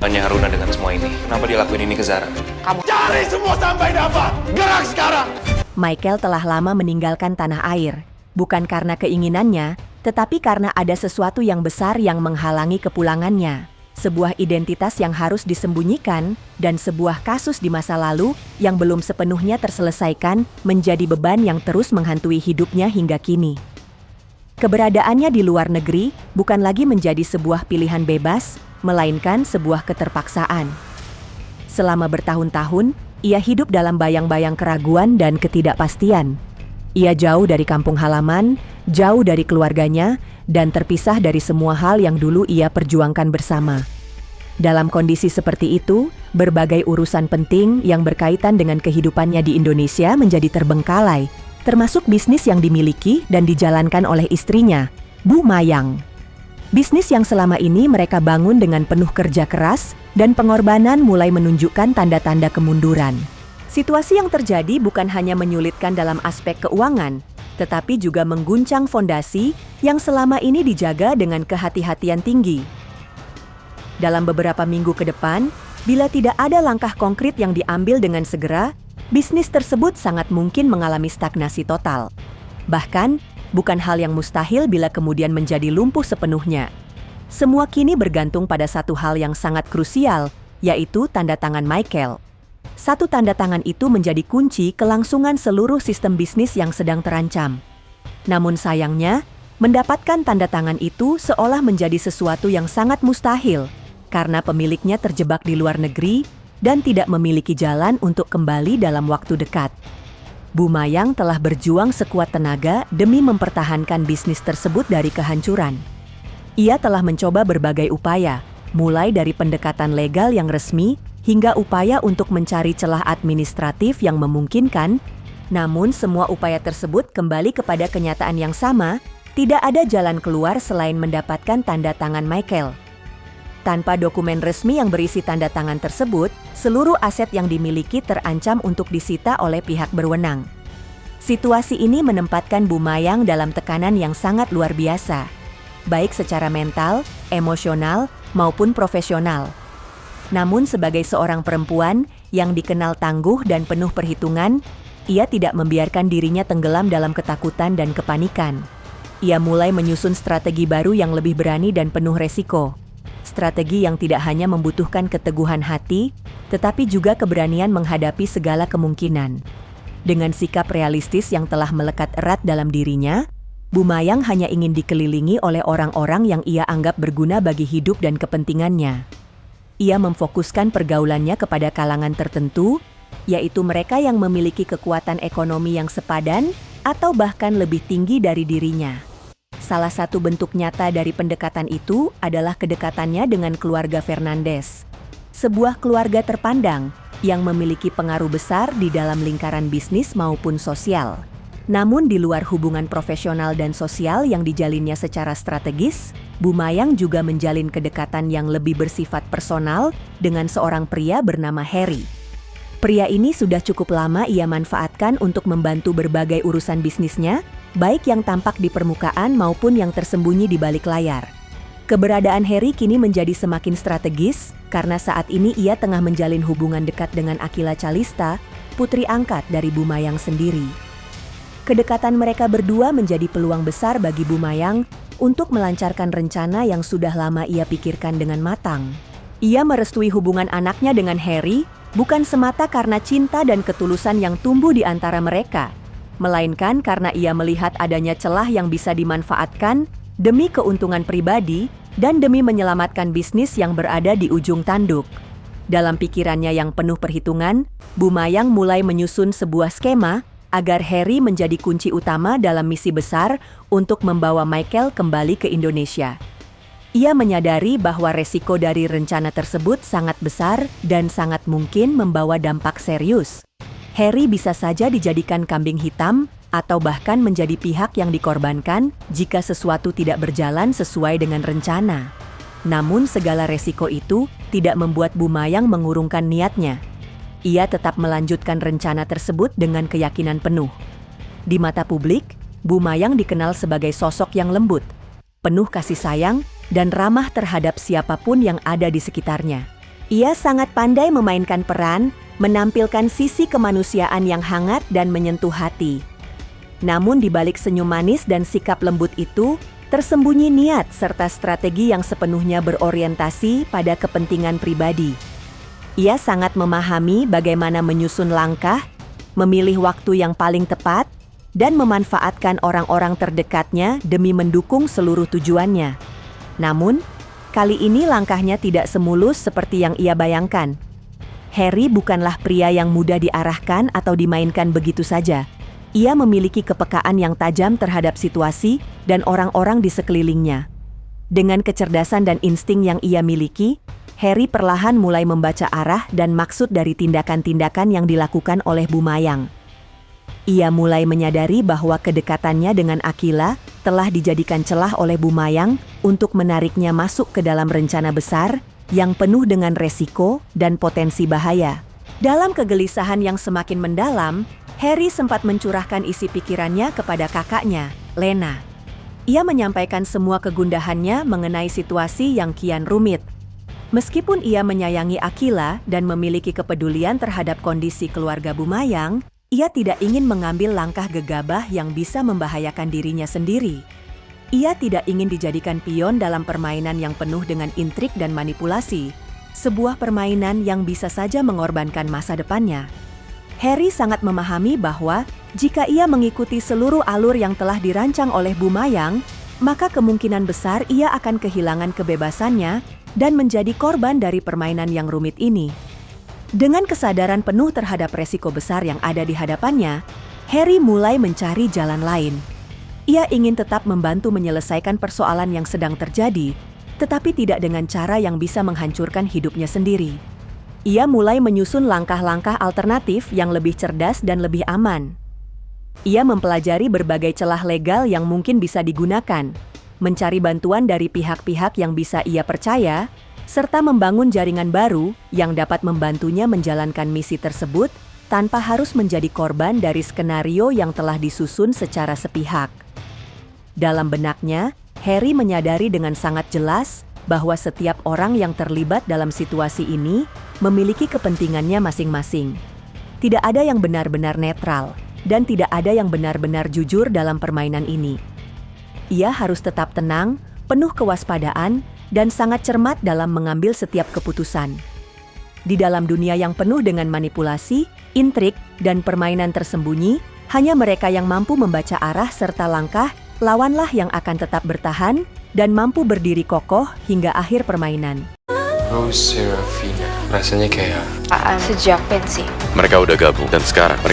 Tanya Haruna dengan semua ini. Kenapa dia lakuin ini ke Zara? Kamu cari semua sampai dapat. Gerak sekarang. Michael telah lama meninggalkan tanah air. Bukan karena keinginannya, tetapi karena ada sesuatu yang besar yang menghalangi kepulangannya. Sebuah identitas yang harus disembunyikan, dan sebuah kasus di masa lalu yang belum sepenuhnya terselesaikan menjadi beban yang terus menghantui hidupnya hingga kini. Keberadaannya di luar negeri bukan lagi menjadi sebuah pilihan bebas, melainkan sebuah keterpaksaan. Selama bertahun-tahun, ia hidup dalam bayang-bayang keraguan dan ketidakpastian. Ia jauh dari kampung halaman, jauh dari keluarganya, dan terpisah dari semua hal yang dulu ia perjuangkan bersama. Dalam kondisi seperti itu, berbagai urusan penting yang berkaitan dengan kehidupannya di Indonesia menjadi terbengkalai, termasuk bisnis yang dimiliki dan dijalankan oleh istrinya, Bu Mayang. Bisnis yang selama ini mereka bangun dengan penuh kerja keras dan pengorbanan mulai menunjukkan tanda-tanda kemunduran. Situasi yang terjadi bukan hanya menyulitkan dalam aspek keuangan, tetapi juga mengguncang fondasi yang selama ini dijaga dengan kehati-hatian tinggi. Dalam beberapa minggu ke depan, bila tidak ada langkah konkret yang diambil dengan segera, bisnis tersebut sangat mungkin mengalami stagnasi total. Bahkan, bukan hal yang mustahil bila kemudian menjadi lumpuh sepenuhnya. Semua kini bergantung pada satu hal yang sangat krusial, yaitu tanda tangan Michael. Satu tanda tangan itu menjadi kunci kelangsungan seluruh sistem bisnis yang sedang terancam. Namun sayangnya, mendapatkan tanda tangan itu seolah menjadi sesuatu yang sangat mustahil, karena pemiliknya terjebak di luar negeri dan tidak memiliki jalan untuk kembali dalam waktu dekat. Bu Mayang telah berjuang sekuat tenaga demi mempertahankan bisnis tersebut dari kehancuran. Ia telah mencoba berbagai upaya, mulai dari pendekatan legal yang resmi hingga upaya untuk mencari celah administratif yang memungkinkan, namun semua upaya tersebut kembali kepada kenyataan yang sama, tidak ada jalan keluar selain mendapatkan tanda tangan Michael. Tanpa dokumen resmi yang berisi tanda tangan tersebut, seluruh aset yang dimiliki terancam untuk disita oleh pihak berwenang. Situasi ini menempatkan Bu Mayang dalam tekanan yang sangat luar biasa, baik secara mental, emosional, maupun profesional. Namun sebagai seorang perempuan yang dikenal tangguh dan penuh perhitungan, ia tidak membiarkan dirinya tenggelam dalam ketakutan dan kepanikan. Ia mulai menyusun strategi baru yang lebih berani dan penuh resiko. Strategi yang tidak hanya membutuhkan keteguhan hati, tetapi juga keberanian menghadapi segala kemungkinan. Dengan sikap realistis yang telah melekat erat dalam dirinya, Bu Mayang hanya ingin dikelilingi oleh orang-orang yang ia anggap berguna bagi hidup dan kepentingannya. Ia memfokuskan pergaulannya kepada kalangan tertentu, yaitu mereka yang memiliki kekuatan ekonomi yang sepadan atau bahkan lebih tinggi dari dirinya. Salah satu bentuk nyata dari pendekatan itu adalah kedekatannya dengan keluarga Fernandes. Sebuah keluarga terpandang yang memiliki pengaruh besar di dalam lingkaran bisnis maupun sosial. Namun di luar hubungan profesional dan sosial yang dijalinnya secara strategis, Bu Mayang juga menjalin kedekatan yang lebih bersifat personal dengan seorang pria bernama Harry. Pria ini sudah cukup lama ia manfaatkan untuk membantu berbagai urusan bisnisnya, baik yang tampak di permukaan maupun yang tersembunyi di balik layar. Keberadaan Harry kini menjadi semakin strategis karena saat ini ia tengah menjalin hubungan dekat dengan Akila Calista, putri angkat dari Bu Mayang sendiri. Kedekatan mereka berdua menjadi peluang besar bagi Bu Mayang untuk melancarkan rencana yang sudah lama ia pikirkan dengan matang. Ia merestui hubungan anaknya dengan Harry bukan semata karena cinta dan ketulusan yang tumbuh di antara mereka, melainkan karena ia melihat adanya celah yang bisa dimanfaatkan demi keuntungan pribadi dan demi menyelamatkan bisnis yang berada di ujung tanduk. Dalam pikirannya yang penuh perhitungan, Bu Mayang mulai menyusun sebuah skema agar Harry menjadi kunci utama dalam misi besar untuk membawa Michael kembali ke Indonesia. Ia menyadari bahwa resiko dari rencana tersebut sangat besar dan sangat mungkin membawa dampak serius. Harry bisa saja dijadikan kambing hitam atau bahkan menjadi pihak yang dikorbankan jika sesuatu tidak berjalan sesuai dengan rencana. Namun segala resiko itu tidak membuat Bu Mayang mengurungkan niatnya. Ia tetap melanjutkan rencana tersebut dengan keyakinan penuh. Di mata publik, Bu Mayang dikenal sebagai sosok yang lembut, penuh kasih sayang, dan ramah terhadap siapapun yang ada di sekitarnya. Ia sangat pandai memainkan peran, menampilkan sisi kemanusiaan yang hangat dan menyentuh hati. Namun di balik senyum manis dan sikap lembut itu, tersembunyi niat serta strategi yang sepenuhnya berorientasi pada kepentingan pribadi. Ia sangat memahami bagaimana menyusun langkah, memilih waktu yang paling tepat, dan memanfaatkan orang-orang terdekatnya demi mendukung seluruh tujuannya. Namun, kali ini langkahnya tidak semulus seperti yang ia bayangkan. Harry bukanlah pria yang mudah diarahkan atau dimainkan begitu saja. Ia memiliki kepekaan yang tajam terhadap situasi dan orang-orang di sekelilingnya. Dengan kecerdasan dan insting yang ia miliki, Harry perlahan mulai membaca arah dan maksud dari tindakan-tindakan yang dilakukan oleh Bu Mayang. Ia mulai menyadari bahwa kedekatannya dengan Akila telah dijadikan celah oleh Bu Mayang untuk menariknya masuk ke dalam rencana besar yang penuh dengan resiko dan potensi bahaya. Dalam kegelisahan yang semakin mendalam, Harry sempat mencurahkan isi pikirannya kepada kakaknya, Lena. Ia menyampaikan semua kegundahannya mengenai situasi yang kian rumit. Meskipun ia menyayangi Akila dan memiliki kepedulian terhadap kondisi keluarga Bu Mayang, ia tidak ingin mengambil langkah gegabah yang bisa membahayakan dirinya sendiri. Ia tidak ingin dijadikan pion dalam permainan yang penuh dengan intrik dan manipulasi, sebuah permainan yang bisa saja mengorbankan masa depannya. Harry sangat memahami bahwa jika ia mengikuti seluruh alur yang telah dirancang oleh Bu Mayang, maka kemungkinan besar ia akan kehilangan kebebasannya dan menjadi korban dari permainan yang rumit ini. Dengan kesadaran penuh terhadap resiko besar yang ada di hadapannya, Harry mulai mencari jalan lain. Ia ingin tetap membantu menyelesaikan persoalan yang sedang terjadi, tetapi tidak dengan cara yang bisa menghancurkan hidupnya sendiri. Ia mulai menyusun langkah-langkah alternatif yang lebih cerdas dan lebih aman. Ia mempelajari berbagai celah legal yang mungkin bisa digunakan, mencari bantuan dari pihak-pihak yang bisa ia percaya, serta membangun jaringan baru yang dapat membantunya menjalankan misi tersebut tanpa harus menjadi korban dari skenario yang telah disusun secara sepihak. Dalam benaknya, Harry menyadari dengan sangat jelas bahwa setiap orang yang terlibat dalam situasi ini memiliki kepentingannya masing-masing. Tidak ada yang benar-benar netral, dan tidak ada yang benar-benar jujur dalam permainan ini. Ia harus tetap tenang, penuh kewaspadaan, dan sangat cermat dalam mengambil setiap keputusan. Di dalam dunia yang penuh dengan manipulasi, intrik, dan permainan tersembunyi, hanya mereka yang mampu membaca arah serta langkah lawanlah yang akan tetap bertahan dan mampu berdiri kokoh hingga akhir permainan. Rose Serafina, rasanya kayak Sejak pensi. Mereka udah gabung dan sekarang